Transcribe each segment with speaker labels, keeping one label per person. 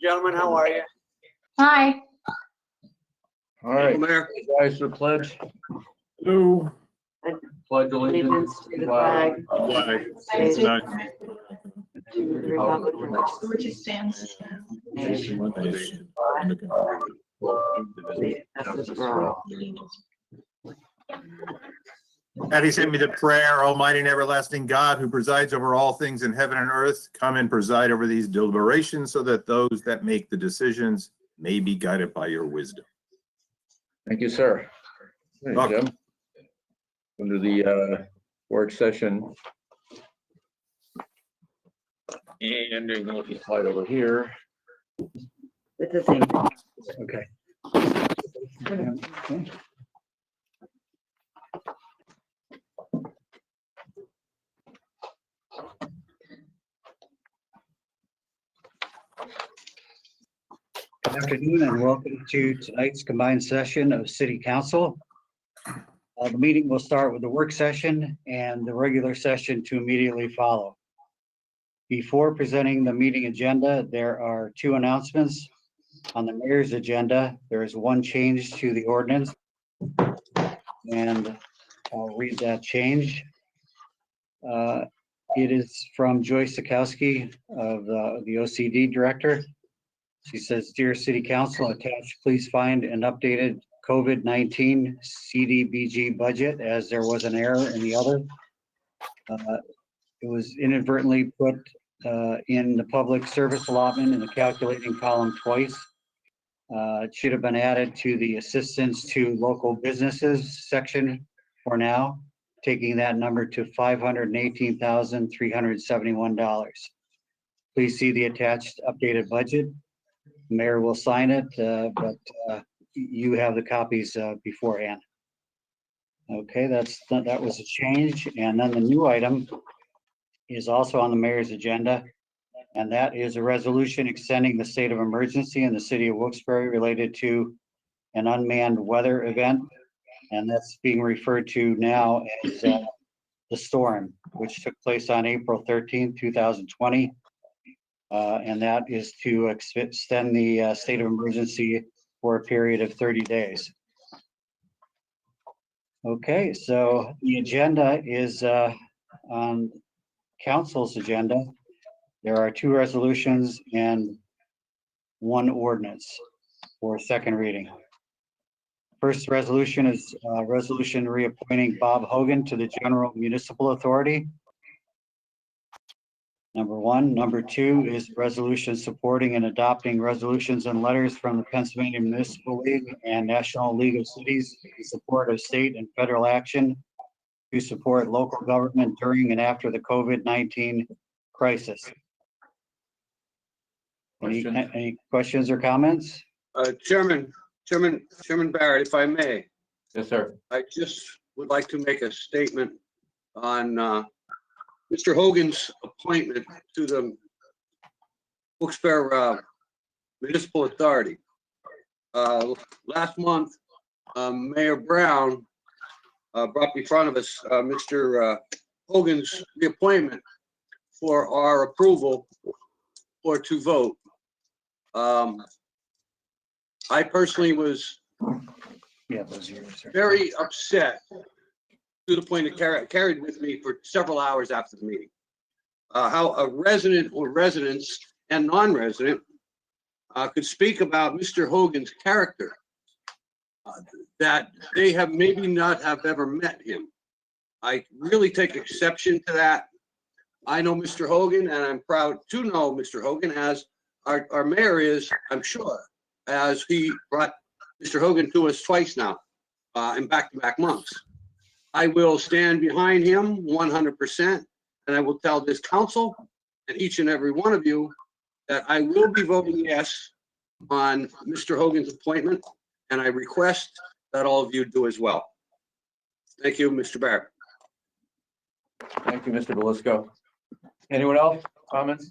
Speaker 1: gentlemen, how are you?
Speaker 2: Hi.
Speaker 3: All right,
Speaker 1: Mayor.
Speaker 3: guys, the pledge.
Speaker 4: Hello.
Speaker 3: Pledge allegiance
Speaker 5: Allegiance to the flag
Speaker 4: Flag.
Speaker 5: States
Speaker 4: Tonight.
Speaker 5: to the republic for which it stands,
Speaker 4: Nation
Speaker 5: nation,
Speaker 4: under
Speaker 5: justice for all.
Speaker 4: Patty sent me the prayer, Almighty and everlasting God, who presides over all things in heaven and earth, come and preside over these deliberations so that those that make the decisions may be guided by your wisdom.
Speaker 3: Thank you, sir. Hey,
Speaker 4: Welcome.
Speaker 3: Jim. Under the work session. And there's no slide over here.
Speaker 5: It's the same.
Speaker 3: Okay.
Speaker 6: Good afternoon and welcome to tonight's combined session of City Council. The meeting will start with the work session and the regular session to immediately follow. Before presenting the meeting agenda, there are two announcements. On the mayor's agenda, there is one change to the ordinance. And I'll read that change. It is from Joyce Sikowski of the OCD director. She says, "Dear City Council, attached, please find an updated COVID-19 CDBG budget, as there was an error in the other. It was inadvertently put in the public service allotment in the calculating column twice. It should have been added to the assistance to local businesses section for now, taking that number to $518,371. Please see the attached updated budget. Mayor will sign it, but you have the copies beforehand." Okay, that was a change. And then the new item is also on the mayor's agenda. And that is a resolution extending the state of emergency in the city of Wilkes-Barre related to an unmanned weather event. And that's being referred to now as the storm, which took place on April 13th, 2020. And that is to extend the state of emergency for a period of 30 days. Okay, so the agenda is on council's agenda. There are two resolutions and one ordinance for second reading. First resolution is a resolution reappointing Bob Hogan to the General Municipal Authority. Number one. Number two is resolution supporting and adopting resolutions and letters from the Pennsylvania Municipal League and National League of Cities in support of state and federal action to support local government during and after the COVID-19 crisis. Any questions or comments?
Speaker 1: Chairman Barrett, if I may,
Speaker 3: Yes, sir.
Speaker 1: I just would like to make a statement on Mr. Hogan's appointment to the Wilkes-Barre Municipal Authority. Last month, Mayor Brown brought in front of us Mr. Hogan's reappointment for our approval or to vote. I personally was very upset to the point it carried with me for several hours after the meeting. How a resident or residents and non-resident could speak about Mr. Hogan's character, that they have maybe not have ever met him. I really take exception to that. I know Mr. Hogan, and I'm proud to know Mr. Hogan as our mayor is, I'm sure, as he brought Mr. Hogan to us twice now in back-to-back months. I will stand behind him 100%, and I will tell this council and each and every one of you that I will be voting yes on Mr. Hogan's appointment, and I request that all of you do as well. Thank you, Mr. Barrett.
Speaker 3: Thank you, Mr. Belisco. Anyone else? Comments?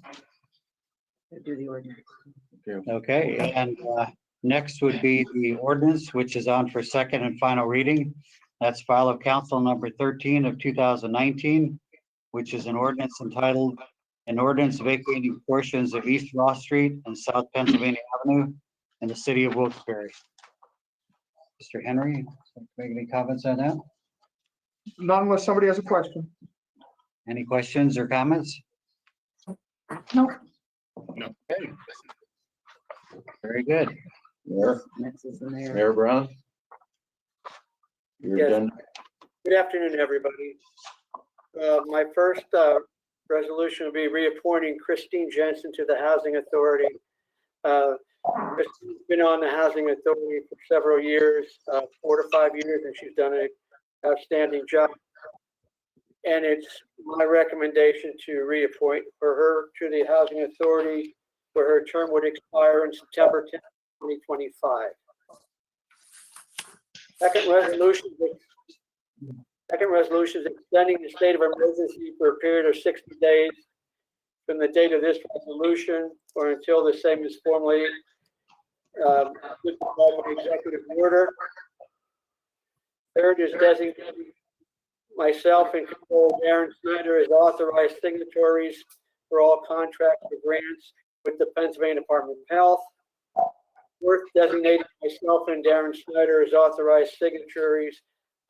Speaker 5: Do the ordinance.
Speaker 6: Okay, and next would be the ordinance, which is on for second and final reading. That's file of council number 13 of 2019, which is an ordinance entitled An ordinance vacating portions of East Ross Street and South Pennsylvania Avenue in the city of Wilkes-Barre. Mr. Henry, make any comments on that?
Speaker 2: Not unless somebody has a question.
Speaker 6: Any questions or comments?
Speaker 5: Nope.
Speaker 3: Okay.
Speaker 6: Very good.
Speaker 3: Mayor,
Speaker 5: Next is the mayor.
Speaker 3: Mayor Brown. Your
Speaker 7: Yes.
Speaker 3: agenda.
Speaker 7: Good afternoon, everybody. My first resolution will be reappointing Christine Jensen to the Housing Authority. Christine's been on the Housing Authority for several years, 4 to 5 years, and she's done an outstanding job. And it's my recommendation to reappoint for her to the Housing Authority, where her term would expire in September 10th, 2025. Second resolution is extending the state of emergency for a period of 60 days from the date of this resolution or until the same is formally by executive order. Third is designating myself and Controller Darren Snyder as authorized signatories for all contracts or grants with the Pennsylvania Department of Health. Fourth, designating myself and Darren Snyder as authorized signatories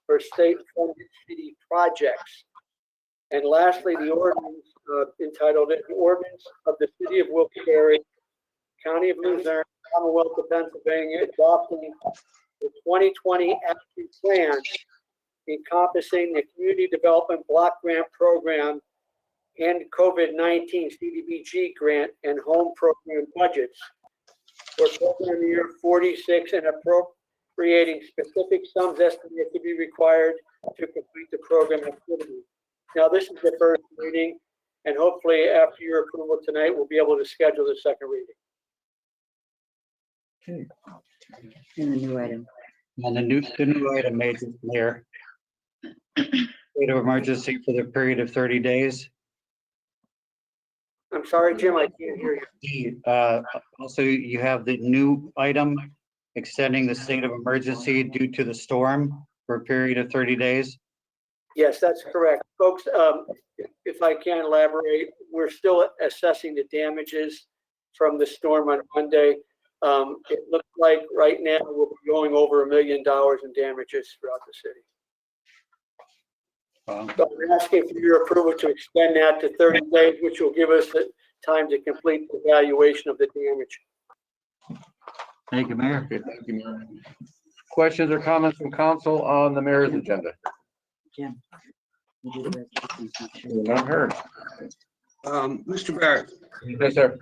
Speaker 7: for state-funded city projects. And lastly, the ordinance entitled "An Ordinance of the City of Wilkes-Barre, County of Luzerne, Commonwealth of Pennsylvania, adopting the 2020 action plan encompassing the Community Development Block Grant Program and COVID-19 CDBG grant and home program budgets for program year 46 and appropriating specific sums estimated to be required to complete the program activity." Now, this is the first reading, and hopefully after your approval tonight, we'll be able to schedule the second reading.
Speaker 5: And the new item.
Speaker 6: And the new item, Mayor. State of emergency for the period of 30 days.
Speaker 7: I'm sorry, Jim, I can't hear you.
Speaker 6: Also, you have the new item extending the state of emergency due to the storm for a period of 30 days.
Speaker 7: Yes, that's correct. Folks, if I can elaborate, we're still assessing the damages from the storm on Monday. It looks like right now we'll be going over $1 million in damages throughout the city. So I'm asking for your approval to extend that to 30 days, which will give us the time to complete the evaluation of the damage.
Speaker 6: Thank you, Mayor.
Speaker 3: Okay, thank you, Mayor. Questions or comments from council on the mayor's agenda?
Speaker 5: Jim. You do the resolution.
Speaker 3: Not heard.
Speaker 1: Mr. Barrett,
Speaker 3: Yes, sir.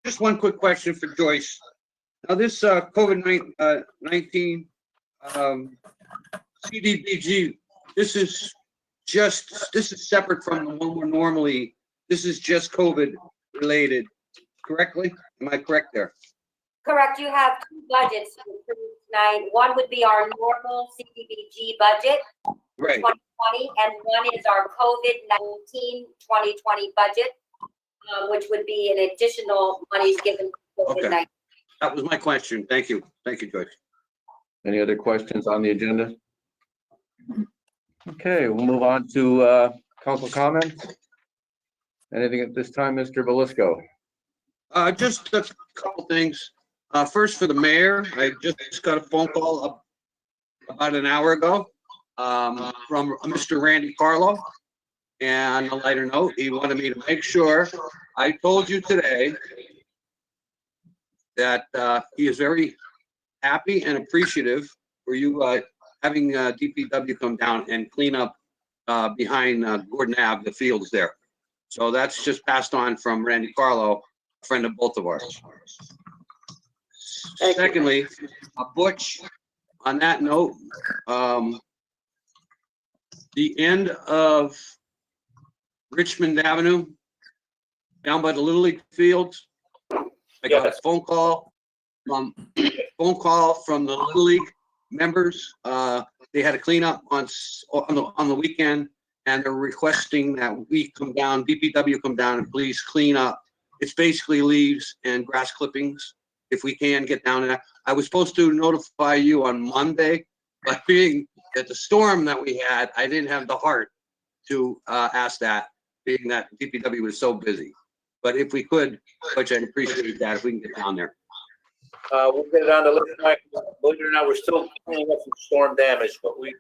Speaker 1: just one quick question for Joyce. Now, this COVID-19 CDBG, this is separate from the one we're normally, this is just COVID related, correctly? Am I correct there?
Speaker 8: Correct, you have two budgets to approve tonight. One would be our normal CDBG budget,
Speaker 1: Right.
Speaker 8: 2020, and one is our COVID-19 2020 budget, which would be an additional monies given for COVID-19.
Speaker 1: That was my question. Thank you. Thank you, Joyce.
Speaker 3: Any other questions on the agenda? Okay, we'll move on to council comments. Anything at this time, Mr. Belisco?
Speaker 1: Just a couple things. First, for the mayor, I just got a phone call about an hour ago from Mr. Randy Carlo. And on a lighter note, he wanted me to make sure I told you today that he is very happy and appreciative for you having DPW come down and clean up behind Gordon Ave, the fields there. So that's just passed on from Randy Carlo, a friend of both of ours.
Speaker 7: Thank you.
Speaker 1: Secondly, Butch, on that note, the end of Richmond Avenue, down by the Little League fields, I got a phone call from the Little League members. They had a cleanup on the weekend, and they're requesting that we come down, DPW come down and please clean up. It's basically leaves and grass clippings, if we can get down there. I was supposed to notify you on Monday, but being that the storm that we had, I didn't have the heart to ask that. being that DPW was so busy. But if we could, which I'd appreciate that, if we can get down there.
Speaker 9: We'll get it on the list tonight. Believe it or not, we're still cleaning up some storm damage, but we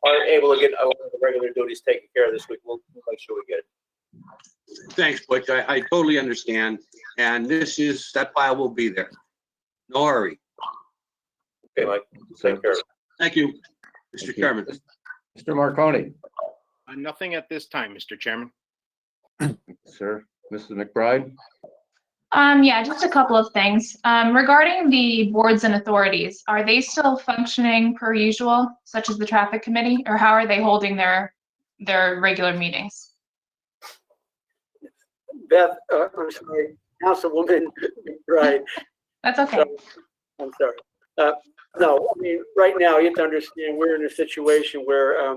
Speaker 9: aren't able to get a lot of the regular duties taken care of this week. We'll make sure we get it.
Speaker 1: Thanks, Butch. I totally understand. And that file will be there. No hurry.
Speaker 9: Okay, Mike, take care.
Speaker 1: Thank you, Mr.
Speaker 3: Thank you.
Speaker 1: Chairman.
Speaker 3: Mr. Marconi,
Speaker 10: Nothing at this time, Mr. Chairman.
Speaker 3: sir, Mrs. McBride.
Speaker 11: Yeah, just a couple of things. Regarding the boards and authorities, are they still functioning per usual, such as the traffic committee, or how are they holding their regular meetings?
Speaker 7: Beth, I'm sorry, Councilwoman, right,
Speaker 11: That's okay.
Speaker 7: I'm sorry. No, I mean, right now, you have to understand, we're in a situation where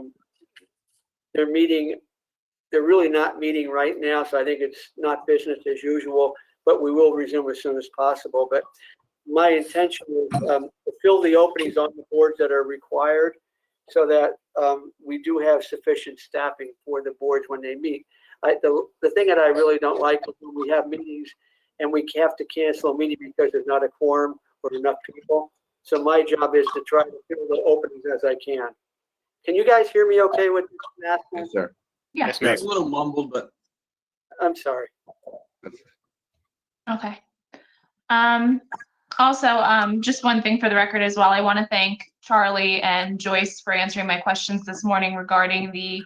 Speaker 7: they're really not meeting right now, so I think it's not business as usual, but we will resume as soon as possible. But my intention is to fill the openings on the boards that are required so that we do have sufficient staffing for the boards when they meet. The thing that I really don't like is when we have meetings and we have to cancel a meeting because there's not a quorum or enough people. So my job is to try to fill the openings as I can. Can you guys hear me okay with this?
Speaker 3: Yes, sir.
Speaker 11: Yeah.
Speaker 10: Yes, ma'am.
Speaker 1: It's a little mumbled, but
Speaker 7: I'm sorry.
Speaker 11: Okay. Also, just one thing for the record as well. I want to thank Charlie and Joyce for answering my questions this morning regarding the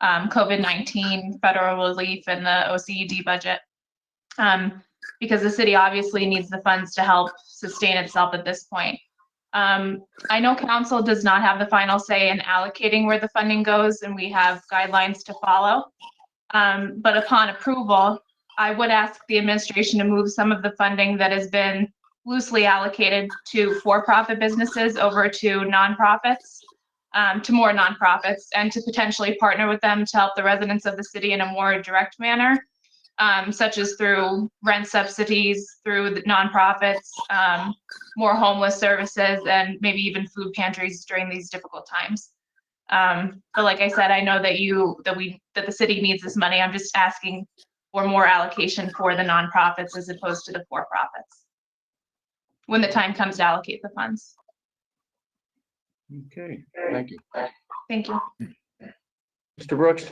Speaker 11: COVID-19 federal relief and the OCED budget. Because the city obviously needs the funds to help sustain itself at this point. I know council does not have the final say in allocating where the funding goes, and we have guidelines to follow. But upon approval, I would ask the administration to move some of the funding that has been loosely allocated to for-profit businesses over to nonprofits, to more nonprofits, and to potentially partner with them to help the residents of the city in a more direct manner, such as through rent subsidies, through the nonprofits, more homeless services, and maybe even food pantries during these difficult times. But like I said, I know that the city needs this money. I'm just asking for more allocation for the nonprofits as opposed to the for-profits when the time comes to allocate the funds.
Speaker 3: Okay, thank you.
Speaker 11: Thank you.
Speaker 3: Mr. Brooks.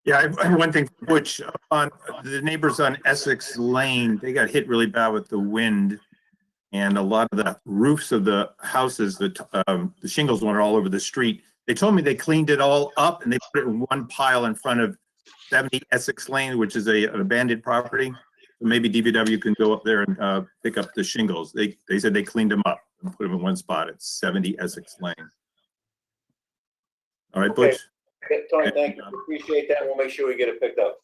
Speaker 4: Yeah, I have one thing, which on the neighbors on Essex Lane, they got hit really bad with the wind. And a lot of the roofs of the houses, the shingles went all over the street. They told me they cleaned it all up and they put it in one pile in front of 70 Essex Lane, which is an abandoned property. So maybe DPW can go up there and pick up the shingles. They said they cleaned them up and put them in one spot. It's 70 Essex Lane. All right,
Speaker 9: Okay.
Speaker 4: Butch.
Speaker 9: Okay, Tony, thank you. Appreciate that. We'll make sure we get it picked up.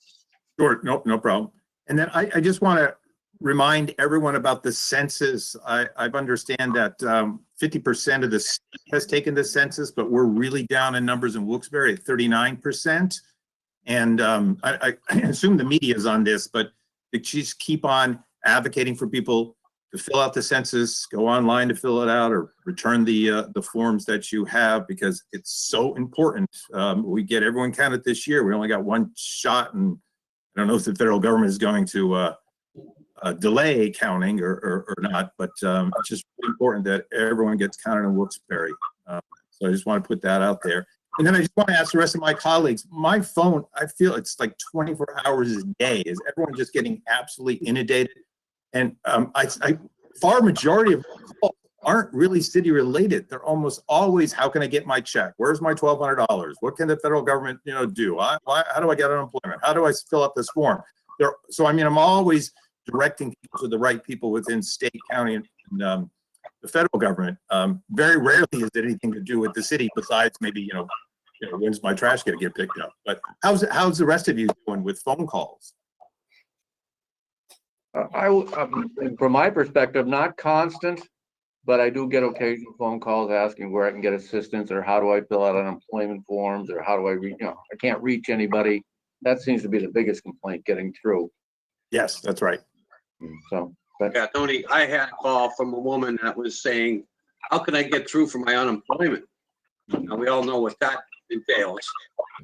Speaker 4: Sure, no problem. And then I just want to remind everyone about the census. I understand that 50% of the state has taken the census, but we're really down in numbers in Wilkes-Barre at 39%. And I assume the media is on this, but they just keep on advocating for people to fill out the census, go online to fill it out, or return the forms that you have, because it's so important. We get everyone counted this year. We only got one shot, and I don't know if the federal government is going to delay counting or not, but it's just really important that everyone gets counted in Wilkes-Barre. So I just want to put that out there. And then I just want to ask the rest of my colleagues, my phone, I feel it's like 24 hours a day. Is everyone just getting absolutely inundated? And far majority of calls aren't really city related. They're almost always, how can I get my check? Where's my $1,200? What can the federal government, do? How do I get unemployment? How do I fill out this form? So I mean, I'm always directing people to the right people within state, county, and the federal government. Very rarely is it anything to do with the city, besides maybe, when's my trash gonna get picked up? But how's the rest of you doing with phone calls?
Speaker 3: From my perspective, not constant, but I do get occasional phone calls asking where I can get assistance, or how do I fill out unemployment forms, or how do I reach, I can't reach anybody. That seems to be the biggest complaint getting through.
Speaker 4: Yes, that's right.
Speaker 3: So, but
Speaker 1: yeah, Tony, I had a call from a woman that was saying, how can I get through for my unemployment? Now, we all know what that and fails.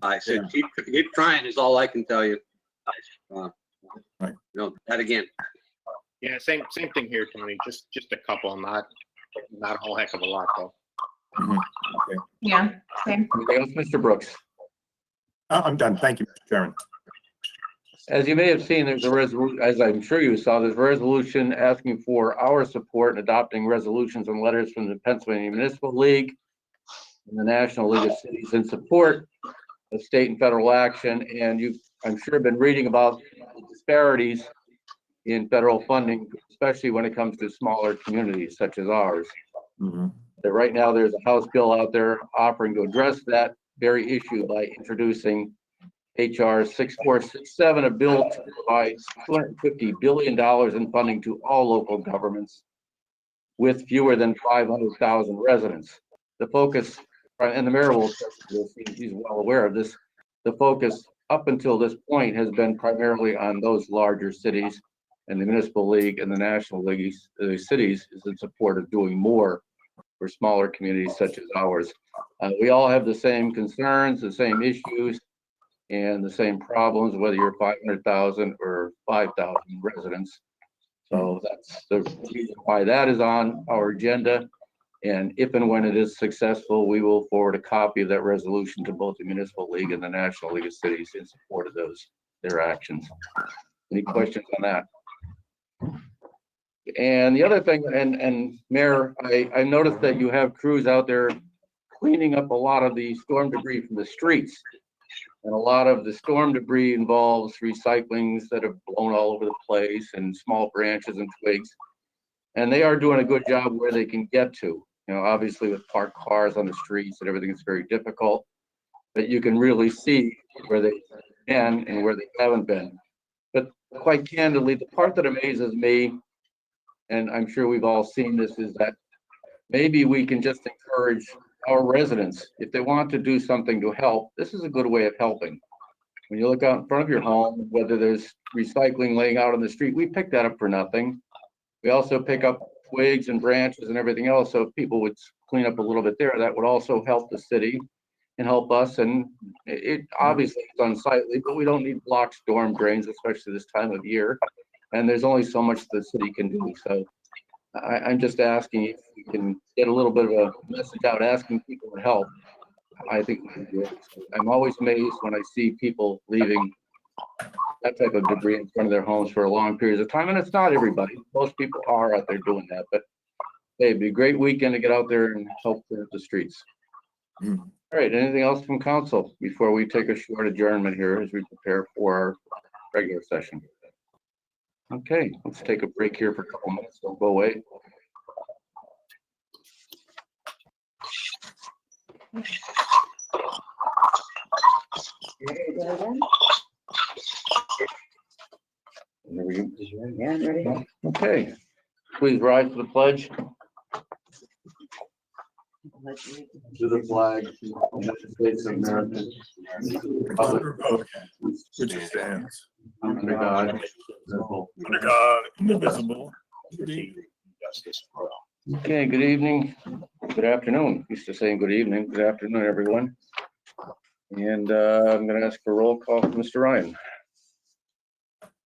Speaker 1: I said, keep trying is all I can tell you.
Speaker 4: Right.
Speaker 1: That again.
Speaker 10: Yeah, same thing here, Tony. Just a couple, not a whole heck of a lot though.
Speaker 11: Yeah, same.
Speaker 3: Anything else, Mr. Brooks?
Speaker 4: I'm done. Thank you, Mr. Chairman.
Speaker 3: As you may have seen, there's a resolution, as I'm sure you saw, there's a resolution asking for our support in adopting resolutions and letters from the Pennsylvania Municipal League and the National League of Cities in support of state and federal action. And you've, I'm sure, been reading about the disparities in federal funding, especially when it comes to smaller communities such as ours. That right now there's a House bill out there offering to address that very issue by introducing HR 6467, a bill to provide $250 billion in funding to all local governments with fewer than 500,000 residents. The focus, and the mayor will, he's well aware of this, the focus up until this point has been primarily on those larger cities, and the Municipal League and the National League cities is in support of doing more for smaller communities such as ours. We all have the same concerns, the same issues, and the same problems, whether you're 500,000 or 5,000 residents. So that's the reason why that is on our agenda. And if and when it is successful, we will forward a copy of that resolution to both the Municipal League and the National League of Cities in support of their actions. Any questions on that? And the other thing, and Mayor, I noticed that you have crews out there cleaning up a lot of the storm debris from the streets. And a lot of the storm debris involves recyclings that have blown all over the place and small branches and twigs. And they are doing a good job where they can get to. Obviously with parked cars on the streets and everything, it's very difficult. But you can really see where they've been and where they haven't been. But quite candidly, the part that amazes me, and I'm sure we've all seen this, is that maybe we can just encourage our residents, if they want to do something to help, this is a good way of helping. When you look out in front of your home, whether there's recycling laying out on the street, we pick that up for nothing. We also pick up twigs and branches and everything else. So if people would clean up a little bit there, that would also help the city and help us. And it obviously is unsightly, but we don't need blocked storm drains, especially this time of year. And there's only so much the city can do. So I'm just asking if we can get a little bit of a message out, asking people to help. I think we can do it. I'm always amazed when I see people leaving that type of debris in front of their homes for a long period of time. And it's not everybody. Most people are out there doing that. But hey, it'd be a great weekend to get out there and help clear up the streets. All right, anything else from council before we take a short adjournment here as we prepare for our regular session? Okay, let's take a break here for a couple minutes. Don't go away. Okay, please rise to the pledge. To the flag of the United States of America,
Speaker 4: Which stands
Speaker 3: under God,
Speaker 4: under God, indivisible.
Speaker 10: Justice for all.
Speaker 3: Okay, good evening, good afternoon. Used to saying good evening, good afternoon, everyone. And I'm going to ask for a roll call from Mr. Ryan.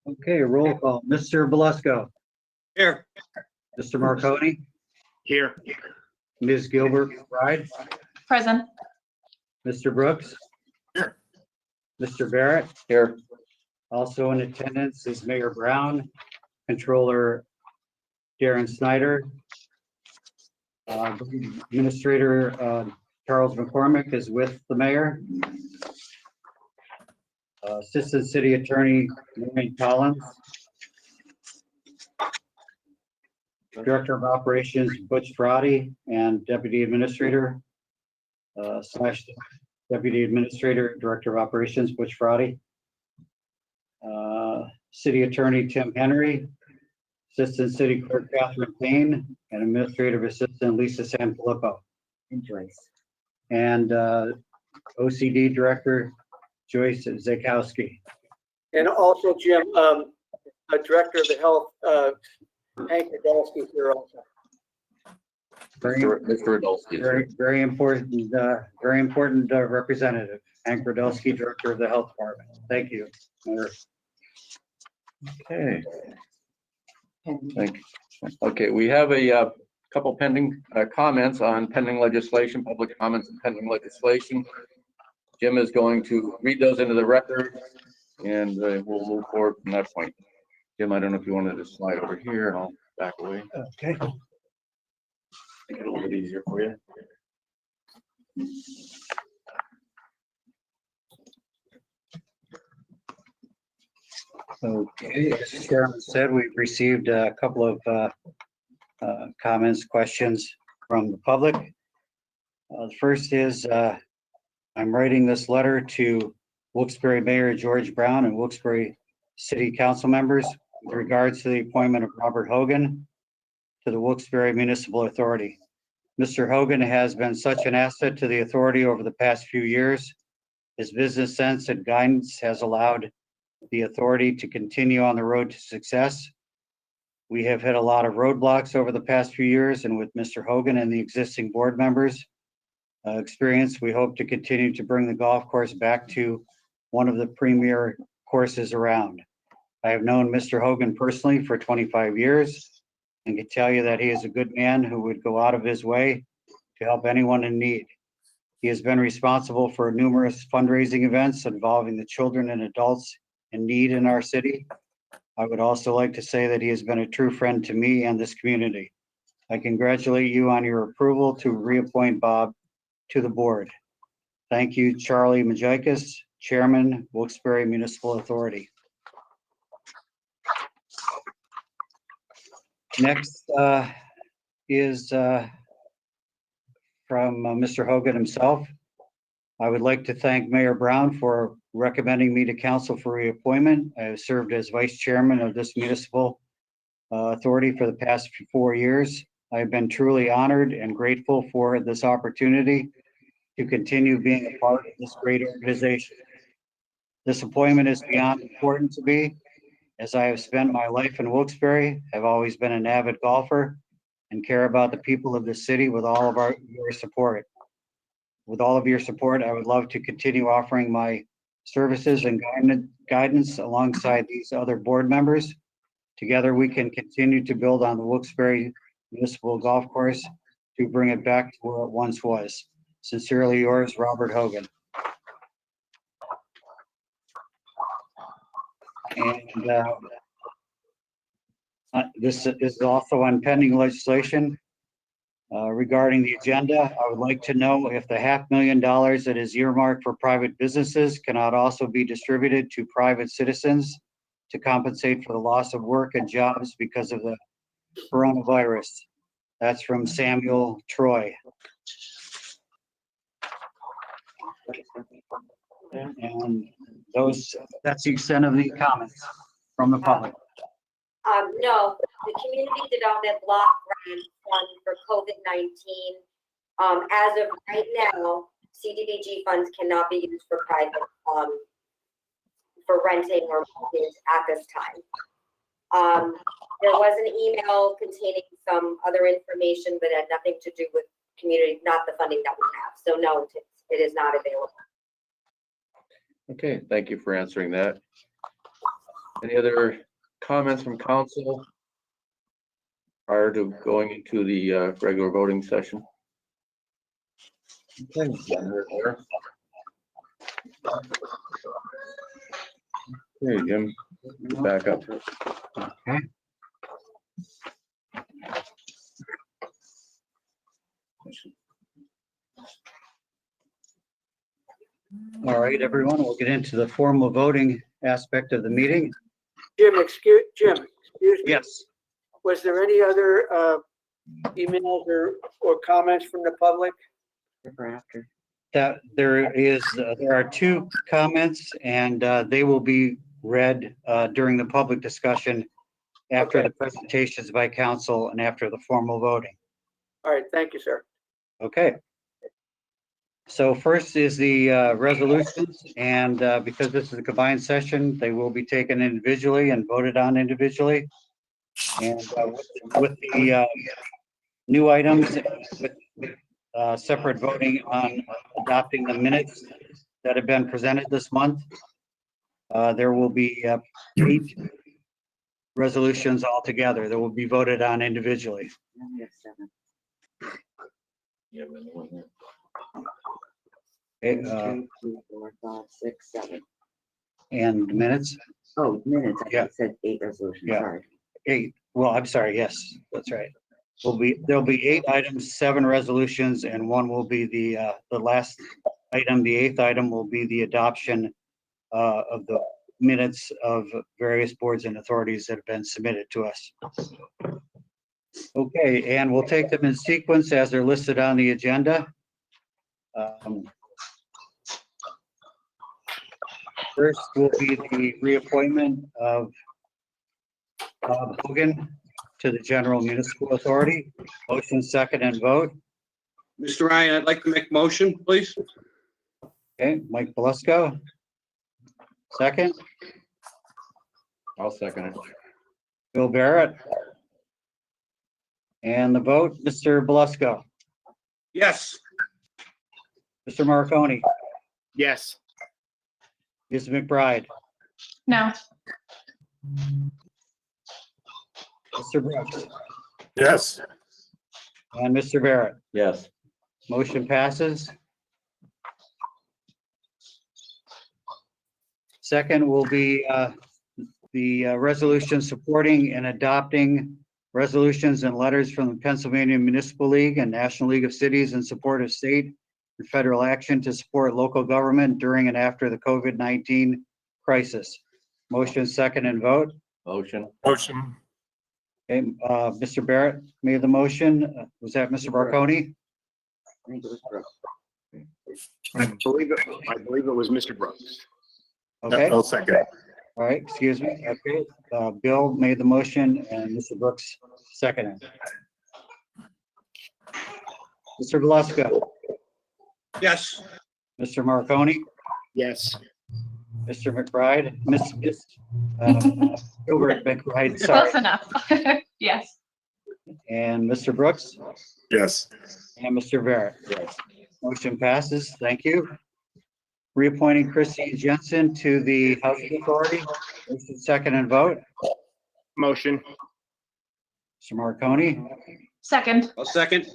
Speaker 6: Okay, roll call. Mr. Belusko,
Speaker 1: Here.
Speaker 6: Mr. Marconi,
Speaker 10: Here.
Speaker 6: Ms. Gilbert Bride,
Speaker 11: Present.
Speaker 6: Mr. Brooks.
Speaker 4: Here.
Speaker 6: Mr. Barrett,
Speaker 3: Here.
Speaker 6: also in attendance is Mayor Brown, Controller Darren Snyder, Administrator Charles McCormick is with the mayor. Assistant City Attorney Maureen Collins. Director of Operations Butch Frotty and Deputy Administrator slash Deputy Administrator, Director of Operations Butch Frotty. City Attorney Tim Henry, Assistant City Clerk Catherine Payne, and Administrative Assistant Lisa Sanfilippo.
Speaker 5: And Joyce.
Speaker 6: And OCD Director Joyce Zakowski.
Speaker 7: And also, Jim, Director of the Health, Hank Nadolski here also.
Speaker 3: Mr. Adolski.
Speaker 6: Very important representative, Hank Radowski, Director of the Health Department. Thank you, Mayor.
Speaker 3: Okay. Thank you. Okay, we have a couple pending comments on pending legislation, public comments and pending legislation. Jim is going to read those into the record and we'll move forward from that point. Jim, I don't know if you wanted to slide over here and I'll back away.
Speaker 6: Okay.
Speaker 3: Make it a little bit easier for you.
Speaker 6: Okay, as the Chairman said, we've received a couple of comments, questions from the public. The first is, I'm writing this letter to Wilkes-Barre Mayor George Brown and Wilkes-Barre City Council members with regards to the appointment of Robert Hogan to the Wilkes-Barre Municipal Authority. Mr. Hogan has been such an asset to the authority over the past few years. His business sense and guidance has allowed the authority to continue on the road to success. We have hit a lot of roadblocks over the past few years, and with Mr. Hogan and the existing board members' experience, we hope to continue to bring the golf course back to one of the premier courses around. I have known Mr. Hogan personally for 25 years and can tell you that he is a good man who would go out of his way to help anyone in need. He has been responsible for numerous fundraising events involving the children and adults in need in our city. I would also like to say that he has been a true friend to me and this community. I congratulate you on your approval to reappoint Bob to the board. Thank you, Charlie Majikis, Chairman, Wilkes-Barre Municipal Authority. Next is from Mr. Hogan himself. I would like to thank Mayor Brown for recommending me to council for reappointment. I have served as vice chairman of this municipal authority for the past 4 years. I have been truly honored and grateful for this opportunity to continue being a part of this great organization. This appointment is beyond important to me, as I have spent my life in Wilkes-Barre. I've always been an avid golfer and care about the people of the city with all of your support. With all of your support, I would love to continue offering my services and guidance alongside these other board members. Together, we can continue to build on the Wilkes-Barre Municipal Golf Course to bring it back to where it once was. Sincerely yours, Robert Hogan. And this is also on pending legislation. Regarding the agenda, I would like to know if the $500,000 that is earmarked for private businesses cannot also be distributed to private citizens to compensate for the loss of work and jobs because of the coronavirus. That's from Samuel Troy. And that's the extent of the comments from the public.
Speaker 8: No, the Community Development Block Grant Fund for COVID-19, as of right now, CDBG funds cannot be used for private, for renting or mortgage at this time. There was an email containing some other information, but had nothing to do with community, not the funding that we have. So no, it is not available.
Speaker 3: Okay, thank you for answering that. Any other comments from council prior to going into the regular voting session? Okay, okay, Jim, back up.
Speaker 6: Okay. All right, everyone, we'll get into the formal voting aspect of the meeting.
Speaker 7: Jim, excuse me.
Speaker 6: Yes.
Speaker 7: Was there any other emails or comments from the public?
Speaker 6: That there are two comments, and they will be read during the public discussion after
Speaker 7: Okay.
Speaker 6: the presentations by council and after the formal voting.
Speaker 7: All right, thank you, sir.
Speaker 6: Okay. So first is the resolutions, and because this is a combined session, they will be taken individually and voted on individually. And with the new items with separate voting on adopting the minutes that have been presented this month. There will be 8 resolutions altogether that will be voted on individually.
Speaker 5: We have 7.
Speaker 3: Yeah, but it wasn't-
Speaker 6: Okay,
Speaker 5: 1, 2, 3, 4, 5, 6, 7.
Speaker 6: and minutes,
Speaker 5: Oh, minutes. I
Speaker 6: Yeah.
Speaker 5: said 8 resolutions,
Speaker 6: Yeah.
Speaker 5: sorry.
Speaker 6: 8. Well, I'm sorry. Yes, that's right. There'll be 8 items, 7 resolutions, and 1 will be the last item. The 8th item will be the adoption of the minutes of various boards and authorities that have been submitted to us. Okay, and we'll take them in sequence as they're listed on the agenda. First will be the reappointment of Bob Hogan to the General Municipal Authority. Motion, second, and vote.
Speaker 1: Mr. Ryan, I'd like to make motion, please.
Speaker 6: Okay, Mike Belusko. Second,
Speaker 3: I'll second it.
Speaker 6: Bill Barrett. And the vote, Mr. Belusko,
Speaker 1: Yes.
Speaker 6: Mr. Marconi,
Speaker 10: Yes.
Speaker 6: Ms. McBride,
Speaker 11: No.
Speaker 6: Mr. Brooks,
Speaker 4: Yes.
Speaker 6: and Mr. Barrett.
Speaker 3: Yes.
Speaker 6: Motion passes. Second will be the resolution supporting and adopting resolutions and letters from the Pennsylvania Municipal League and National League of Cities in support of state and federal action to support local government during and after the COVID-19 crisis. Motion, second, and vote.
Speaker 3: Motion.
Speaker 4: Motion.
Speaker 6: Okay, Mr. Barrett made the motion. Was that Mr. Marconi?
Speaker 5: I think it was Brooks.
Speaker 10: I believe it was Mr. Brooks.
Speaker 6: Okay,
Speaker 4: I'll second.
Speaker 6: all right, excuse me. Okay, Bill made the motion and Mr. Brooks seconded. Mr. Belusko,
Speaker 1: Yes.
Speaker 6: Mr. Marconi,
Speaker 10: Yes.
Speaker 6: Mr. McBride, Miss Gilbert McBride, sorry,
Speaker 11: Close enough. Yes.
Speaker 6: and Mr. Brooks
Speaker 4: Yes.
Speaker 6: and Mr. Barrett.
Speaker 3: Yes.
Speaker 6: Motion passes. Thank you. Reappointing Christine Jensen to the Housing Authority. Motion, second, and vote.
Speaker 10: Motion.
Speaker 6: Mr. Marconi,
Speaker 11: Second.
Speaker 1: I'll second.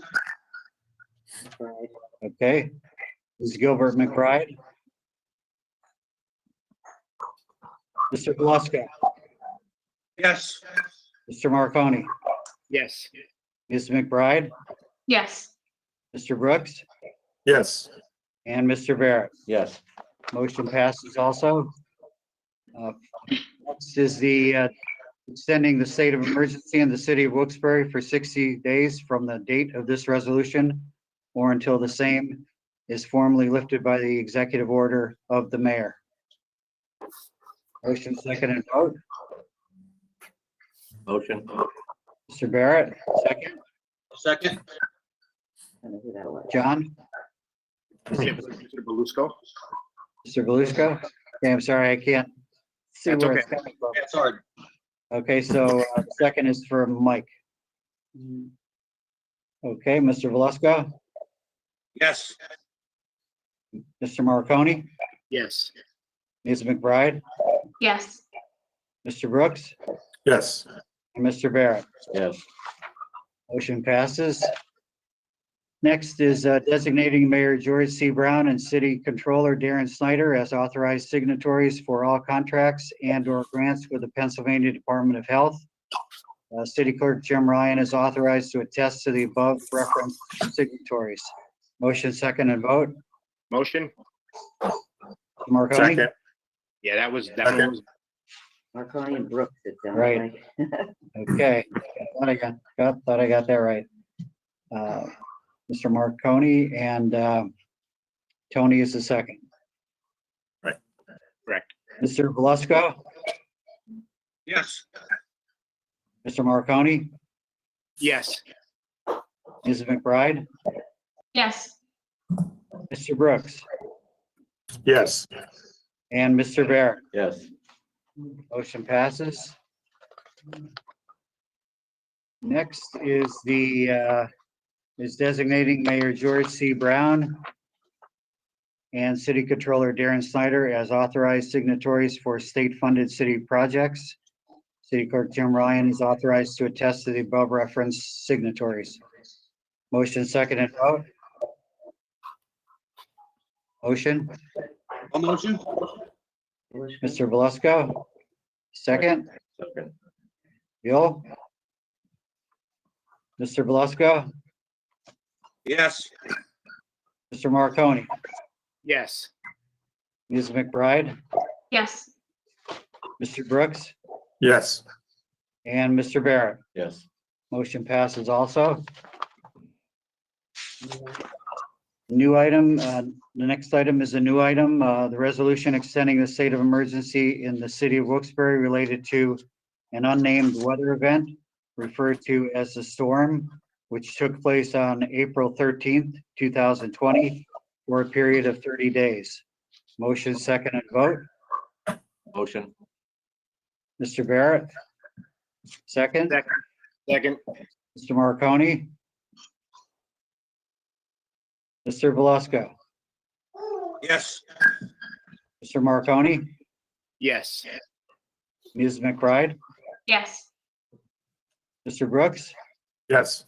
Speaker 5: Right.
Speaker 6: okay. Ms. Gilbert McBride. Mr. Belusko,
Speaker 1: Yes.
Speaker 6: Mr. Marconi,
Speaker 10: Yes.
Speaker 6: Ms. McBride,
Speaker 11: Yes.
Speaker 6: Mr. Brooks,
Speaker 4: Yes.
Speaker 6: and Mr. Barrett.
Speaker 3: Yes.
Speaker 6: Motion passes also. Next is the extending the state of emergency in the city of Wilkes-Barre for 60 days from the date of this resolution or until the same is formally lifted by the executive order of the mayor. Motion, second, and vote.
Speaker 3: Motion.
Speaker 6: Mr. Barrett, second.
Speaker 1: Second.
Speaker 5: I don't know who that was.
Speaker 6: John,
Speaker 10: Mr. Belusko.
Speaker 6: Mr. Belusko. Okay, I'm sorry, I can't see
Speaker 10: That's
Speaker 6: where
Speaker 10: okay.
Speaker 6: it's coming from.
Speaker 1: That's hard.
Speaker 6: Okay, so second is for Mike. Okay, Mr. Velasco,
Speaker 1: Yes.
Speaker 6: Mr. Marconi,
Speaker 10: Yes.
Speaker 6: Ms. McBride,
Speaker 11: Yes.
Speaker 6: Mr. Brooks,
Speaker 4: Yes.
Speaker 6: and Mr. Barrett.
Speaker 3: Yes.
Speaker 6: Motion passes. Next is designating Mayor George C. Brown and City Controller Darren Snyder as authorized signatories for all contracts and/or grants with the Pennsylvania Department of Health. City Clerk Jim Ryan is authorized to attest to the above referenced signatories. Motion, second, and vote.
Speaker 10: Motion.
Speaker 6: Marconi?
Speaker 4: Second.
Speaker 10: Yeah, that one was,
Speaker 5: Marconi and Brooks, it sounds
Speaker 6: Right.
Speaker 5: like.
Speaker 6: Okay, thought I got that right. Mr. Marconi and Tony is the second.
Speaker 4: Right.
Speaker 10: correct.
Speaker 6: Mr. Velasco,
Speaker 1: Yes.
Speaker 6: Mr. Marconi,
Speaker 10: Yes.
Speaker 6: Ms. McBride,
Speaker 11: Yes.
Speaker 6: Mr. Brooks,
Speaker 4: Yes.
Speaker 6: and Mr. Barrett.
Speaker 3: Yes.
Speaker 6: Motion passes. Next is the is designating Mayor George C. Brown and City Controller Darren Snyder as authorized signatories for state-funded city projects. City Clerk Jim Ryan is authorized to attest to the above referenced signatories. Motion second and vote. Motion,
Speaker 1: A motion?
Speaker 6: Mr. Belusko. Second,
Speaker 3: Second.
Speaker 6: Bill. Mr. Belusko,
Speaker 1: Yes.
Speaker 6: Mr. Marconi,
Speaker 10: Yes.
Speaker 6: Ms. McBride,
Speaker 11: Yes.
Speaker 6: Mr. Brooks,
Speaker 4: Yes.
Speaker 6: and Mr. Barrett.
Speaker 3: Yes.
Speaker 6: Motion passes also. New item, the next item is a new item, the resolution extending the state of emergency in the city of Wilkes-Barre related to an unnamed weather event referred to as the storm, which took place on April 13th, 2020, for a period of 30 days. Motion second and vote.
Speaker 3: Motion.
Speaker 6: Mr. Barrett? Second?
Speaker 10: Second.
Speaker 6: Mr. Marconi? Mr. Belusko?
Speaker 1: Yes.
Speaker 6: Mr. Marconi?
Speaker 10: Yes.
Speaker 6: Ms. McBride?
Speaker 11: Yes.
Speaker 6: Mr. Brooks?
Speaker 4: Yes.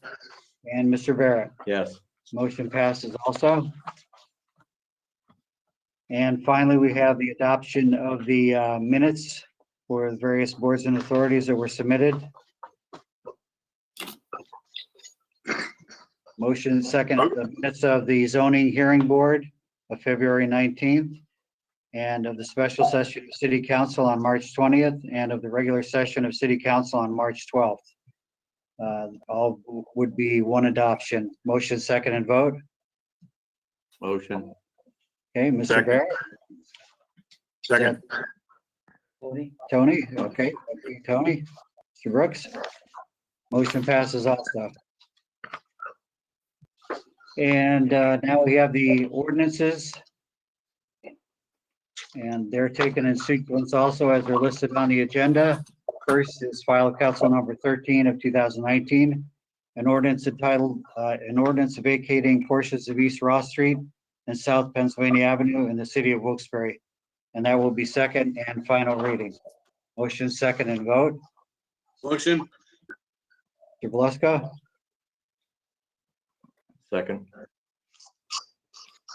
Speaker 6: And Mr. Barrett?
Speaker 3: Yes.
Speaker 6: Motion passes also. And finally, we have the adoption of the minutes for the various boards and authorities that were submitted. Motion second, the minutes of the zoning hearing board of February 19th and of the special session of city council on March 20th and of the regular session of city council on March 12th. All would be one adoption. Motion second and vote.
Speaker 3: Motion.
Speaker 6: Okay, Mr.
Speaker 4: Second.
Speaker 6: Barrett?
Speaker 4: Second.
Speaker 6: Tony, okay, Tony, Mr. Brooks. Motion passes also. And now we have the ordinances. And they're taken in sequence also as they're listed on the agenda. First is file council number 13 of 2019. An ordinance entitled, an ordinance vacating portions of East Ross Street and South Pennsylvania Avenue in the city of Wilkes-Barre. And that will be second and final reading. Motion second and vote.
Speaker 1: Motion?
Speaker 6: Mr. Belusko?
Speaker 3: Second.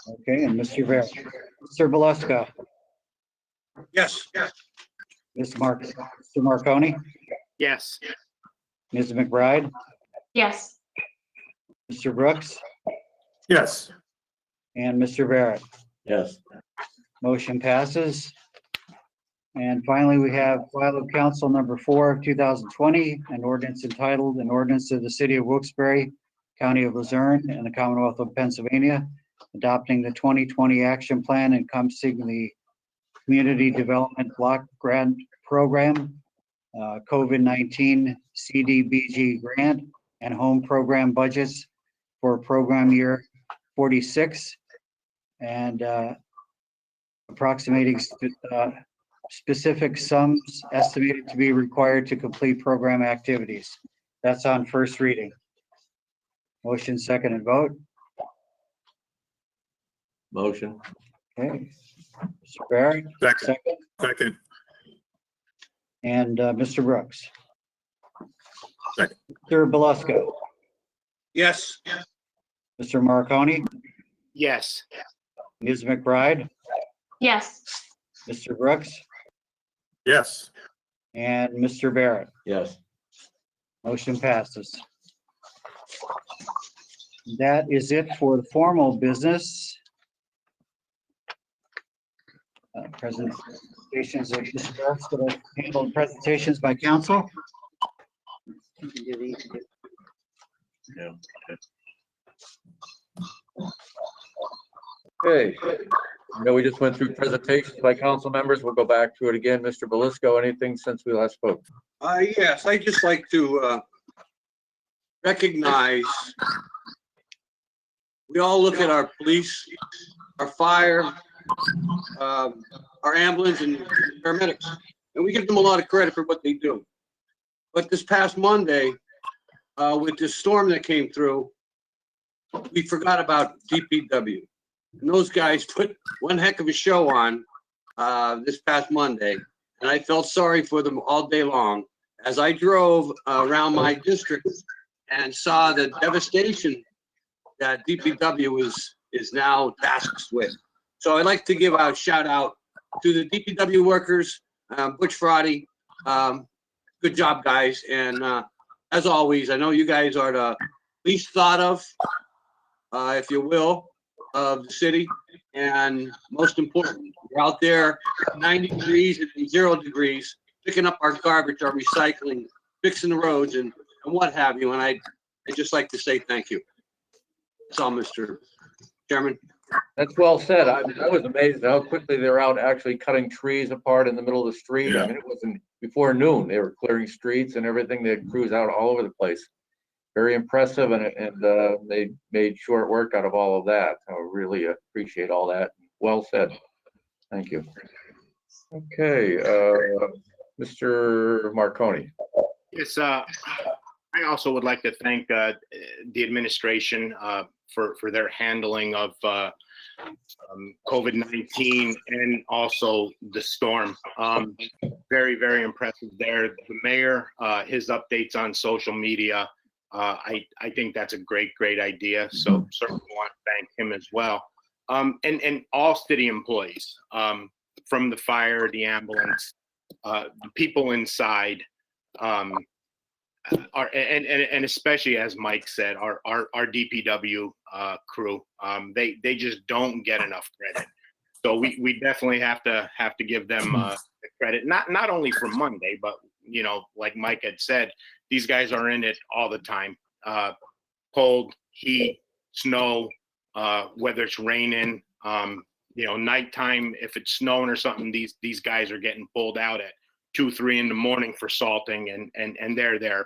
Speaker 6: Okay, and Mr. Barrett. Mr. Belusko?
Speaker 1: Yes.
Speaker 6: Mr. Marconi?
Speaker 10: Yes.
Speaker 6: Ms. McBride?
Speaker 11: Yes.
Speaker 6: Mr. Brooks?
Speaker 4: Yes.
Speaker 6: And Mr. Barrett?
Speaker 3: Yes.
Speaker 6: Motion passes. And finally, we have file of council number 4 of 2020, an ordinance entitled, an ordinance of the city of Wilkes-Barre, County of Luzerne, and the Commonwealth of Pennsylvania, adopting the 2020 action plan encompassing the Community Development Block Grant Program, COVID-19 CDBG grant, and home program budgets for program year 46, and approximating specific sums estimated to be required to complete program activities. That's on first reading. Motion second and vote.
Speaker 3: Motion.
Speaker 6: Okay. Mr. Barrett,
Speaker 4: Second.
Speaker 6: second,
Speaker 4: Second.
Speaker 6: and Mr. Brooks.
Speaker 4: Second.
Speaker 6: Mr. Belusko,
Speaker 1: Yes.
Speaker 6: Mr. Marconi,
Speaker 10: Yes.
Speaker 6: Ms. McBride,
Speaker 11: Yes.
Speaker 6: Mr. Brooks,
Speaker 4: Yes.
Speaker 6: and Mr. Barrett.
Speaker 3: Yes.
Speaker 6: Motion passes. That is it for the formal business. Presentations of Mr. Barrett's going to handle presentations by council.
Speaker 3: Yeah. Okay. No, we just went through presentations by council members. We'll go back to it again. Mr. Belusko, anything since we last spoke?
Speaker 1: Yes, I'd just like to recognize, we all look at our police, our fire, our ambulance and paramedics, and we give them a lot of credit for what they do. But this past Monday, with this storm that came through, we forgot about DPW. And those guys put one heck of a show on this past Monday, and I felt sorry for them all day long as I drove around my district and saw the devastation that DPW is now tasked with. So I'd like to give a shout out to the DPW workers, Butch Friday. Good job, guys. And as always, I know you guys are the least thought of, if you will, of the city. And most important, you're out there 90 degrees and 0 degrees, picking up our garbage, our recycling, fixing the roads and what have you. And I'd just like to say thank you. That's all, Mr. Chairman.
Speaker 3: That's well said. I was amazed how quickly they're out actually cutting trees apart in the middle of the street. I mean, it wasn't before noon. They were clearing streets and everything. They had crews out all over the place. Very impressive, and they made short work out of all of that. I really appreciate all that. Well said. Thank you. Okay, Mr. Marconi.
Speaker 10: Yes, I also would like to thank the administration for their handling of COVID-19 and also the storm. Very, very impressive there. The mayor, his updates on social media, I think that's a great idea. So certainly want to thank him as well. And all city employees, from the fire, the ambulance, the people inside, and especially as Mike said, our DPW crew, they just don't get enough credit. So we definitely have to give them the credit, not only for Monday, but like Mike had said, these guys are in it all the time. Cold, heat, snow, whether it's raining, nighttime, if it's snowing or something, these guys are getting pulled out at 2-3 in the morning for salting, and they're there.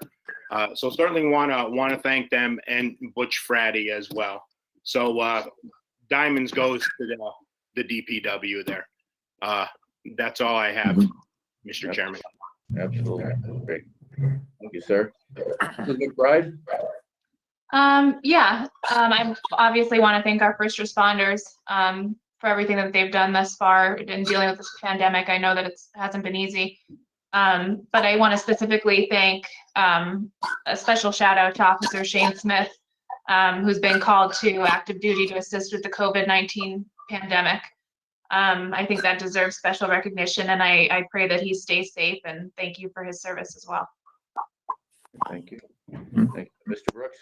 Speaker 10: So certainly want to thank them and Butch Friday as well. So diamonds goes to the DPW there. That's all I have, Mr. Chairman.
Speaker 3: Absolutely. Great. Thank you, sir. Ms. McBride?
Speaker 11: I obviously want to thank our first responders for everything that they've done thus far in dealing with this pandemic. I know that it hasn't been easy, but I want to specifically thank a special shout out to Officer Shane Smith, who's been called to active duty to assist with the COVID-19 pandemic. I think that deserves special recognition, and I pray that he stays safe, and thank you for his service as well.
Speaker 3: Thank you. Thank you. Mr. Brooks?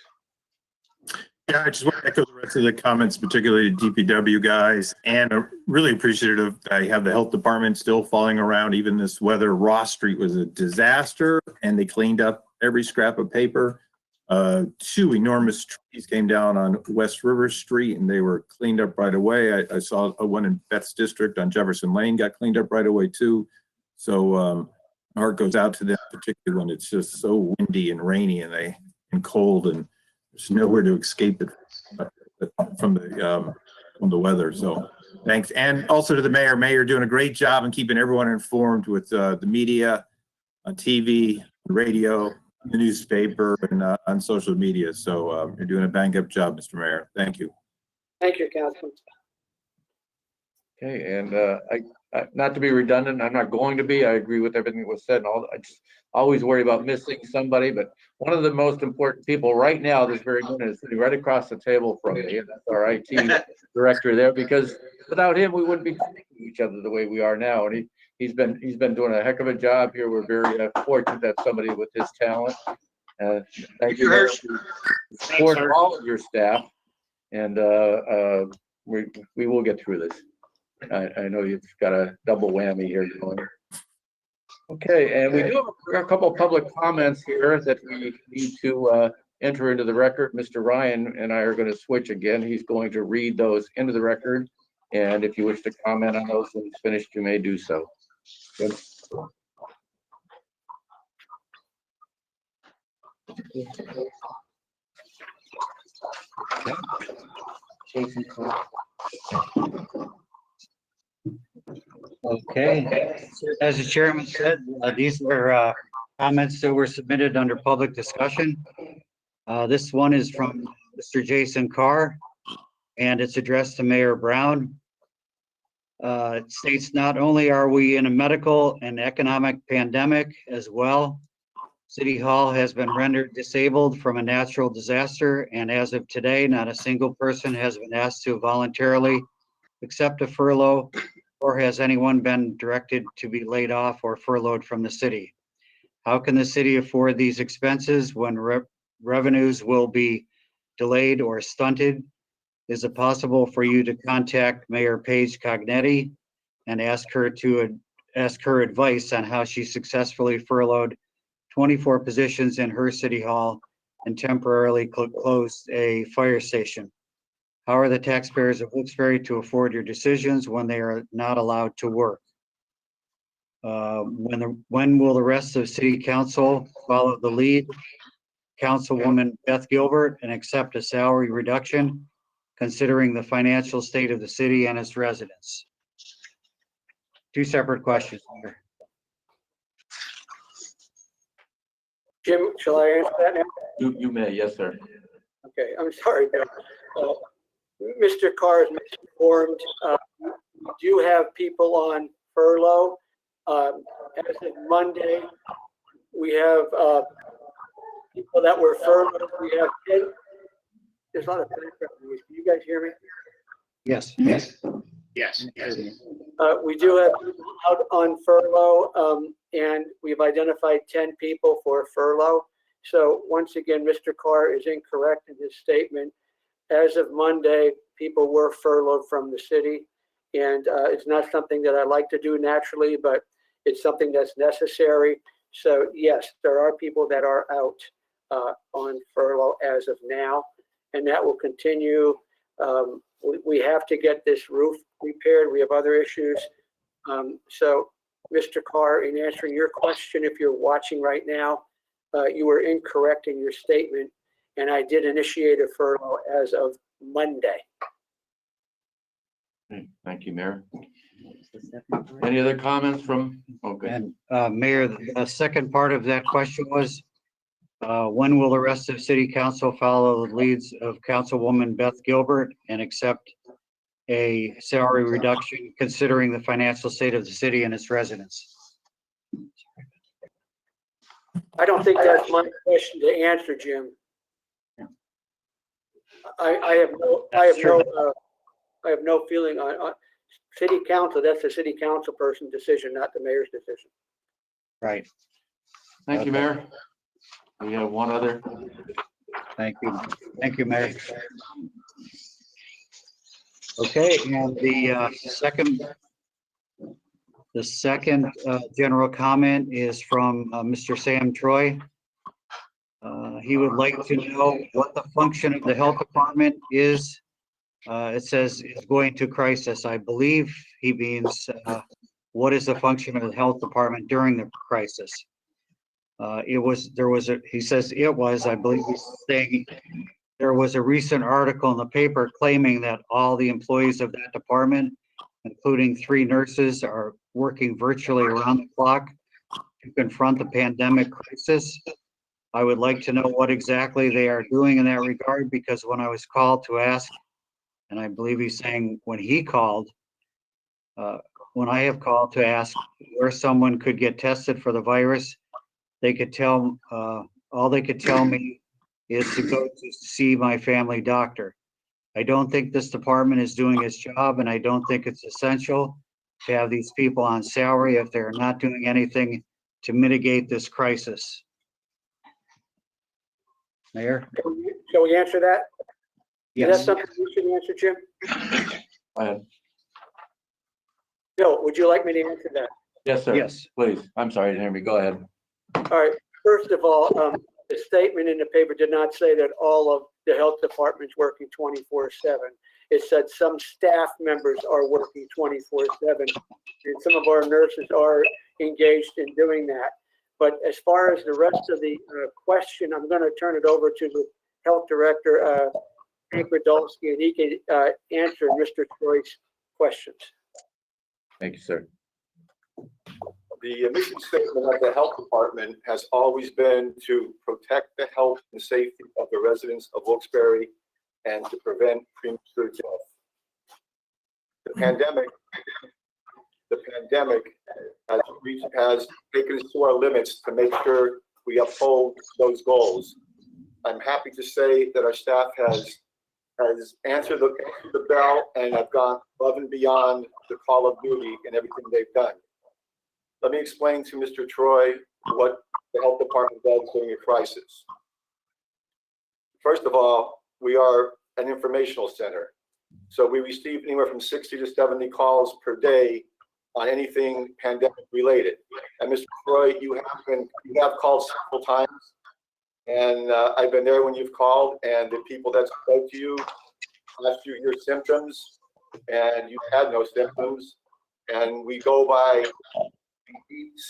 Speaker 4: Yeah, I just want to echo the rest of the comments, particularly DPW guys, and really appreciative that I have the health department still following around even this weather. Ross Street was a disaster, and they cleaned up every scrap of paper. 2 enormous trees came down on West River Street, and they were cleaned up right away. I saw one in Beth's district on Jefferson Lane got cleaned up right away too. So my heart goes out to them, particularly when it's just so windy and rainy and cold, and there's nowhere to escape it from the weather. So thanks. And also to the mayor doing a great job in keeping everyone informed with the media, on TV, radio, the newspaper, and on social media. So you're doing a bang up job, Mr. Mayor. Thank you.
Speaker 7: Thank you, Councilman.
Speaker 3: Okay, and I not to be redundant, I'm not going to be. I agree with everything that was said. And I just always worry about missing somebody, but one of the most important people right now, this very minute, is sitting right across the table from me, and that's our IT director there. Because without him, we wouldn't be speaking to each other the way we are now. And he's been doing a heck of a job here. We're very fortunate to have somebody with his talent. Thank you for support all of your staff, and we will get through this. I know you've got a double whammy here going. Okay, and we do have a couple of public comments here that we need to enter into the record. Mr. Ryan and I are going to switch again. He's going to read those into the record, and if you wish to comment on those when it's finished, you may do so. Good.
Speaker 6: Okay, as the chairman said, these were comments that were submitted under public discussion. This one is from Mr. Jason Carr, and it's addressed to Mayor Brown. It states, not only are we in a medical and economic pandemic as well, City Hall has been rendered disabled from a natural disaster, and as of today, not a single person has been asked to voluntarily accept a furlough, or has anyone been directed to be laid off or furloughed from the city. How can the city afford these expenses when revenues will be delayed or stunted? Is it possible for you to contact Mayor Paige Cognetti and ask her advice on how she successfully furloughed 24 positions in her city hall and temporarily closed a fire station? How are the taxpayers of Wilkes-Barre to afford your decisions when they are not allowed to work? When will the rest of city council follow the lead? Councilwoman Beth Gilbert and accept a salary reduction, considering the financial state of the city and its residents? Two separate questions here.
Speaker 7: Jim, shall I answer that now?
Speaker 3: You may, yes, sir.
Speaker 7: Okay, I'm sorry, Bill. Mr. Carr is misinformed. We do have people on furlough. As of Monday, we have people that were furloughed. We have 10. There's a lot of background noise. Can you guys hear me?
Speaker 6: Yes.
Speaker 10: Yes.
Speaker 7: We do have people out on furlough, and we've identified 10 people for furlough. So once again, Mr. Carr is incorrect in his statement. As of Monday, people were furloughed from the city, and it's not something that I like to do naturally, but it's something that's necessary. So yes, there are people that are out on furlough as of now, and that will continue. We have to get this roof repaired. We have other issues. So Mr. Carr, in answering your question, if you're watching right now, you were incorrect in your statement, and I did initiate a furlough as of Monday.
Speaker 3: Thank you, Mayor. Any other comments from, okay.
Speaker 6: And Mayor, the second part of that question was, when will the rest of city council follow the leads of Councilwoman Beth Gilbert and accept a salary reduction considering the financial state of the city and its residents?
Speaker 7: I don't think that's my question to answer, Jim. I have no feeling on city council. That's a city council person decision, not the mayor's decision.
Speaker 6: Right.
Speaker 3: Thank you, Mayor. We have one other.
Speaker 6: Thank you. Thank you, Mayor. Okay, and the second general comment is from Mr. Sam Troy. He would like to know what the function of the health department is. It says it's going to crisis. I believe he means what is the function of the health department during the crisis? He says it was, I believe he's saying there was a recent article in the paper claiming that all the employees of that department, including 3 nurses, are working virtually around the clock to confront the pandemic crisis. I would like to know what exactly they are doing in that regard, because when I was called to ask, and I believe he's saying when he called, when I have called to ask where someone could get tested for the virus, they could tell, all they could tell me is to go to see my family doctor. I don't think this department is doing its job, and I don't think it's essential to have these people on salary if they're not doing anything to mitigate this crisis. Mayor?
Speaker 7: Shall we answer that? Is that
Speaker 6: Yes.
Speaker 7: something you should answer, Jim?
Speaker 3: Go ahead.
Speaker 7: Bill, would you like me to answer that?
Speaker 3: Yes, sir.
Speaker 6: Yes.
Speaker 3: Please. I'm sorry to hear me. Go ahead.
Speaker 7: All right. First of all, the statement in the paper did not say that all of the health department's working 24/7. It said some staff members are working 24/7, and some of our nurses are engaged in doing that. But as far as the rest of the question, I'm going to turn it over to the health director, Hank Radulski, and he can answer Mr. Troy's questions.
Speaker 3: Thank you, sir.
Speaker 12: The mission statement of the health department has always been to protect the health and safety of the residents of Wilkes-Barre and to prevent premature death. The pandemic has taken us to our limits to make sure we uphold those goals. I'm happy to say that our staff has answered the bell and have gone above and beyond the call of duty in everything they've done. Let me explain to Mr. Troy what the health department does during a crisis. First of all, we are an informational center. So we receive anywhere from 60 to 70 calls per day on anything pandemic related. And Mr. Troy, you have called several times, and I've been there when you've called, and the people that spoke to you asked you your symptoms, and you had no symptoms. And we go by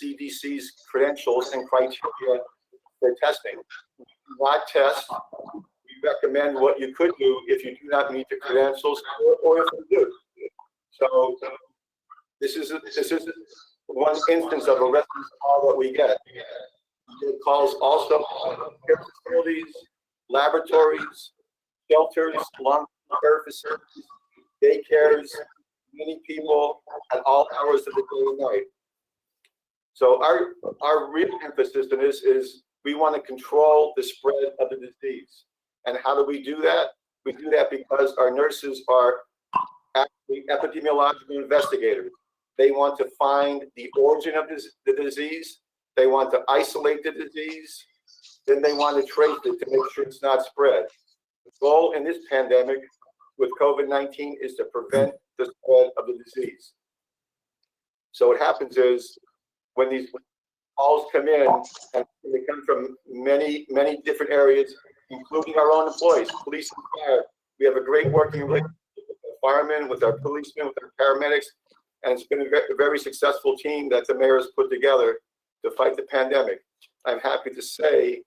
Speaker 12: CDC's credentials and criteria for testing. We do not test. We recommend what you could do if you do not meet the credentials, or if you do. So this is one instance of a residence call that we get. It calls also care facilities, laboratories, shelters, long-term care facilities, daycares, many people at all hours of the day and night. So our real emphasis in this is we want to control the spread of the disease. And how do we do that? We do that because our nurses are actually epidemiological investigators. They want to find the origin of the disease. They want to isolate the disease. Then they want to trace it to make sure it's not spread. The goal in this pandemic with COVID-19 is to prevent the spread of the disease. So what happens is when these calls come in, and they come from many, many different areas, including our own employees, police and fire. We have a great working relationship with our firemen, with our policemen, with our paramedics, and it's been a very successful team that the mayor has put together to fight the pandemic. I'm happy to say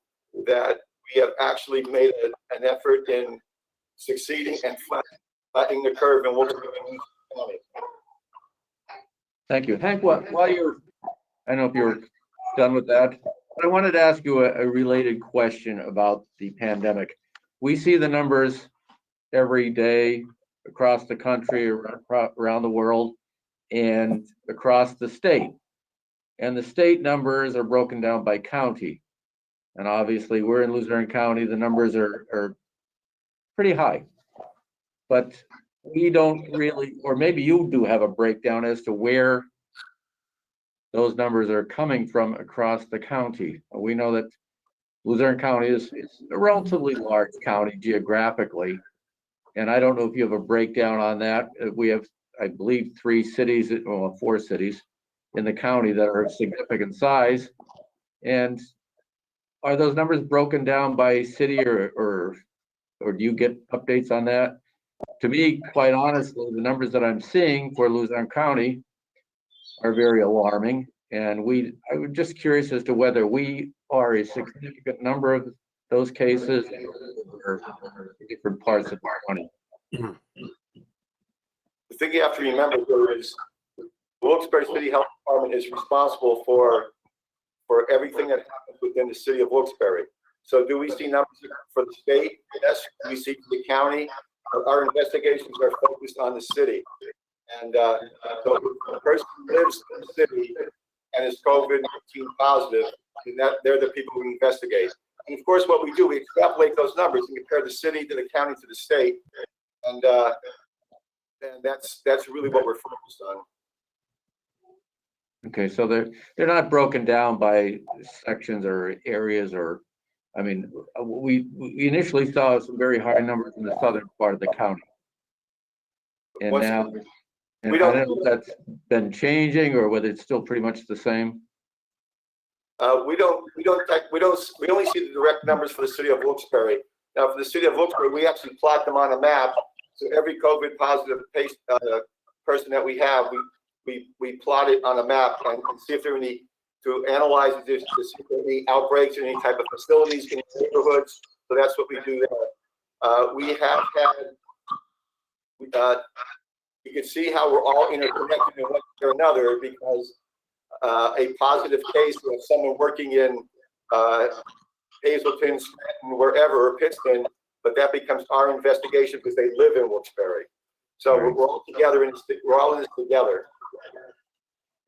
Speaker 12: that we have actually made an effort in succeeding and flattening the curve in Wilkes-Barre County.
Speaker 3: Thank you. Hank, while you're, I don't know if you're done with that, but I wanted to ask you a related question about the pandemic. We see the numbers every day across the country, around the world, and across the state. And the state numbers are broken down by county. And obviously, we're in Luzerne County, the numbers are pretty high. But we don't really, or maybe you do have a breakdown as to where those numbers are coming from across the county. We know that Luzerne County is a relatively large county geographically. And I don't know if you have a breakdown on that. We have, I believe, 4 cities in the county that are of significant size. And are those numbers broken down by city, or do you get updates on that? To me, quite honestly, the numbers that I'm seeing for Luzerne County are very alarming. And I was just curious as to whether we are a significant number of those cases or different parts of the county.
Speaker 12: The thing you have to remember here is the Wilkes-Barre City Health Department is responsible for everything that happens within the city of Wilkes-Barre. So do we see numbers for the state? Yes. Do we see the county? Our investigations are focused on the city. And so if a person lives in the city and is COVID-19 positive, then they're the people we investigate. And of course, what we do, we extrapolate those numbers and compare the city to the county to the state. And that's really what we're focused on.
Speaker 3: Okay, so they're not broken down by sections or areas, or, I mean, we initially saw some very high numbers in the southern part of the county. And now, and I don't know if that's been changing or whether it's still pretty much the same.
Speaker 12: We only see the direct numbers for the city of Wilkes-Barre. Now, for the city of Wilkes-Barre, we actually plot them on a map. So every COVID positive person that we have, we plot it on a map and see if there are any, to analyze if there's any outbreaks in any type of facilities, in neighborhoods. So that's what we do there. We have had, you can see how we're all interconnected in one way or another, because a positive case of someone working in Hazleton, Scranton, wherever, or Pittston, but that becomes our investigation because they live in Wilkes-Barre. So we're all together in this, we're all in this together.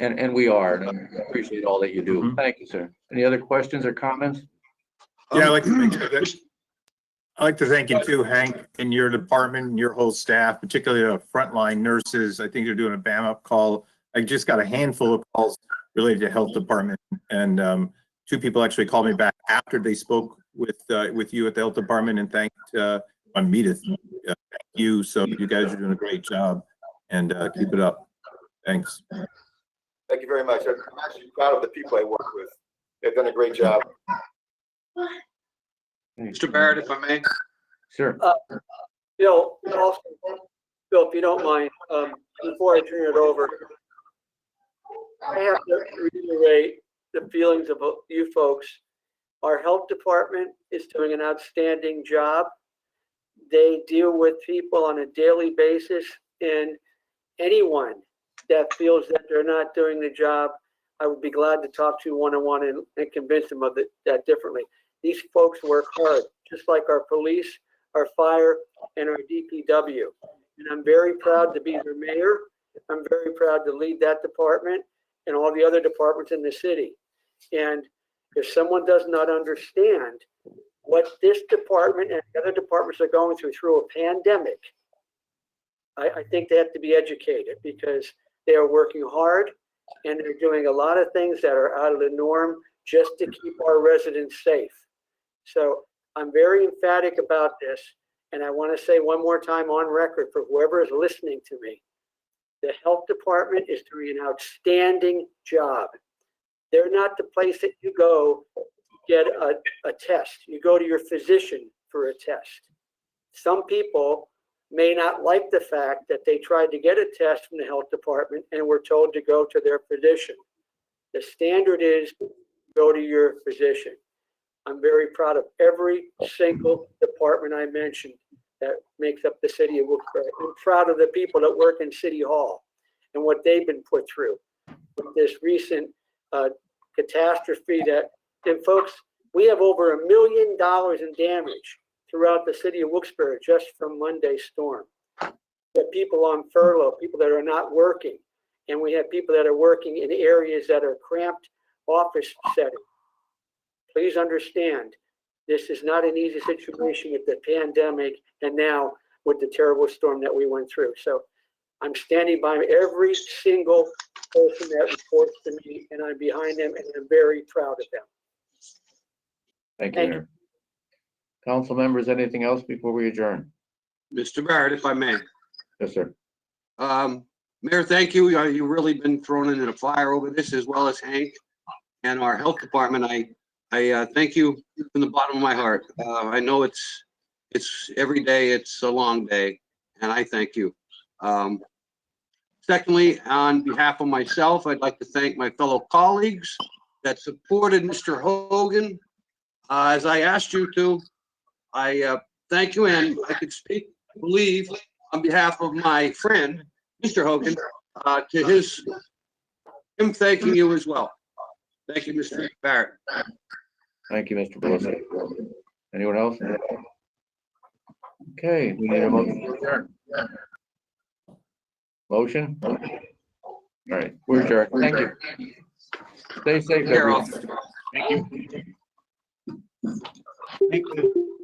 Speaker 3: And we are, and I appreciate all that you do. Thank you, sir. Any other questions or comments?
Speaker 4: Yeah, I'd like to make sure that, I'd like to thank you too, Hank, and your department, and your whole staff, particularly the frontline nurses. I think they're doing a BAM up call. I just got a handful of calls related to health department, and 2 people actually called me back after they spoke with you at the health department and thanked on me to thank you. So you guys are doing a great job, and keep it up. Thanks.
Speaker 12: Thank you very much. I'm actually proud of the people I work with. They've done a great job.
Speaker 1: Mr. Barrett, if I may.
Speaker 3: Sure.
Speaker 7: Bill, also, Bill, if you don't mind, before I turn it over, I have to reiterate the feelings of you folks. Our health department is doing an outstanding job. They deal with people on a daily basis, and anyone that feels that they're not doing the job, I would be glad to talk to one-on-one and convince them of that differently. These folks work hard, just like our police, our fire, and our DPW. And I'm very proud to be their mayor. I'm very proud to lead that department and all the other departments in the city. And if someone does not understand what this department and the other departments are going through a pandemic, I think they have to be educated, because they are working hard and they're doing a lot of things that are out of the norm just to keep our residents safe. So I'm very emphatic about this, and I want to say one more time on record for whoever is listening to me, the health department is doing an outstanding job. They're not the place that you go to get a test. You go to your physician for a test. Some people may not like the fact that they tried to get a test from the health department and were told to go to their physician. The standard is go to your physician. I'm very proud of every single department I mentioned that makes up the city of Wilkes-Barre. I'm proud of the people that work in City Hall and what they've been put through with this recent catastrophe and folks, we have over $1 million in damage throughout the city of Wilkes-Barre just from Monday's storm. We have people on furlough, people that are not working, and we have people that are working in areas that are cramped office settings. Please understand, this is not an easy situation with the pandemic and now with the terrible storm that we went through. So I'm standing by every single person that reports to me, and I'm behind them, and I'm very proud of them.
Speaker 3: Thank you, Mayor. Council members, anything else before we adjourn?
Speaker 1: Mr. Barrett, if I may.
Speaker 3: Yes, sir.
Speaker 1: Mayor, thank you. You've really been thrown into the fire over this, as well as Hank and our health department. I thank you from the bottom of my heart. I know it's every day, it's a long day, and I thank you. Secondly, on behalf of myself, I'd like to thank my fellow colleagues that supported Mr. Hogan. As I asked you to, I thank you, and I could speak, I believe, on behalf of my friend, Mr. Hogan, to him thanking you as well. Thank you, Mr. Barrett.
Speaker 3: Thank you, Mr. Belissi. Anyone else? Okay, we need a motion to adjourn. Motion? All right, we're adjourned. Thank you. Stay safe, everyone.
Speaker 10: Thank you.
Speaker 6: Thank you.